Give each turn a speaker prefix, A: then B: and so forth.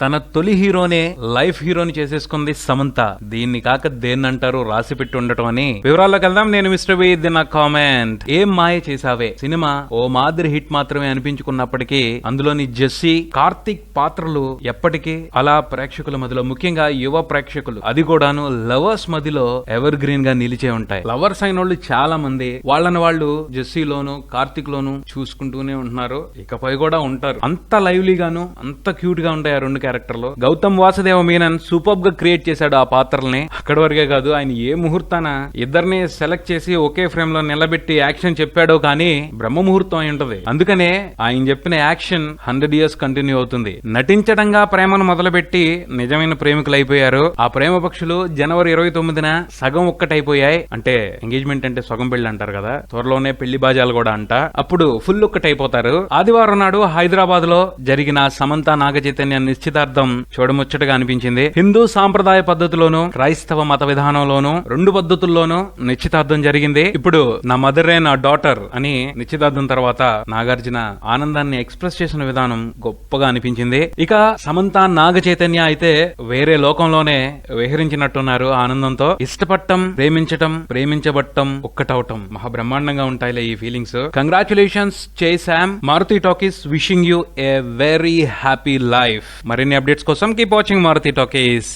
A: తన తొలి హీరోనే లైఫ్ హీరోని చేసేసుకుంది సమంత. దీన్ని కాక దేన్నంటారు రాసి పెట్టి ఉండటం అని వివరాల్లోకి వెళ్దాం. నేను మిస్టర్ వి నా కామెంట్. ఏం మాయ చేసావే సినిమా ఓ మాదిరి హిట్ మాత్రమే అనిపించుకున్నప్పటికీ అందులోని జెస్సీ, కార్తిక్ పాత్రలు ఎప్పటికీ అలా ప్రేక్షకుల మధ్యలో, ముఖ్యంగా యువ ప్రేక్షకులు, అది కూడాను లవర్స్ మధ్యలో ఎవర్ గ్రీన్ గా నిలిచే ఉంటాయి. లవర్స్ అయిన వాళ్ళు చాలా మంది వాళ్ళని వాళ్ళు జెస్సీలోను కార్తిక్ లోను చూసుకుంటూనే ఉంటున్నారు, ఇకపై కూడా ఉంటారు. అంత లైవ్లీగాను అంత క్యూట్ గా ఉంటాయి ఆ రెండు క్యారెక్టర్లు. గౌతమ్ వాసుదేవ మీనన్ సూపర్ గా క్రియేట్ చేశాడు ఆ పాత్రల్ని. అక్కడి వరకే కాదు, ఆయన ఏ ముహూర్తాన ఇద్దరిని సెలెక్ట్ చేసి ఒకే ఫ్రేమ్ లో నిలబెట్టి యాక్షన్ చెప్పాడో కానీ బ్రహ్మ ముహూర్తం అయి ఉంటది. అందుకనే ఆయన చెప్పిన యాక్షన్ 100 years కంటిన్యూ అవుతుంది. నటించడంగా ప్రేమను మొదలుపెట్టి నిజమైన ప్రేమికులు అయిపోయారు. ఆ ప్రేమ పక్షులు జనవరి 29న సగం ఒక్కటైపోయాయి. అంటే ఎంగేజ్మెంట్ అంటే సగం పెళ్లి అంటారు కదా, త్వరలోనే పెళ్లి బాజాలు కూడా అంట. అప్పుడు ఫుల్ ఒక్కటైపోతారు. ఆదివారం నాడు హైదరాబాద్ లో జరిగిన సమంత నాగ చైతన్య నిశ్చితార్థం చూడముచ్చటగా అనిపించింది. హిందూ సాంప్రదాయ పద్ధతిలోను క్రైస్తవ మత విధానంలోను రెండు పద్ధతుల్లోనూ నిశ్చితార్థం జరిగింది. ఇప్పుడు నా మదరే నా డాటర్ అని నిశ్చితార్థం తర్వాత నాగార్జున ఆనందాన్ని ఎక్స్ప్రెస్ చేసిన విధానం గొప్పగా అనిపించింది. ఇక సమంత నాగ చైతన్య అయితే వేరే లోకంలోనే విహరించినట్టున్నారు ఆనందంతో. ఇష్టపడటం, ప్రేమించటం, ప్రేమించబట్టం, ఒక్కటవటం మహా బ్రహ్మాండంగా ఉంటాయిలే ఈ feelings. Congratulations Jai Sam. Maruthi talkies wishing you a very happy life. మరిన్ని అప్డేట్స్ కోసం కీప్ వాచింగ్ మారుతి టాకీస్.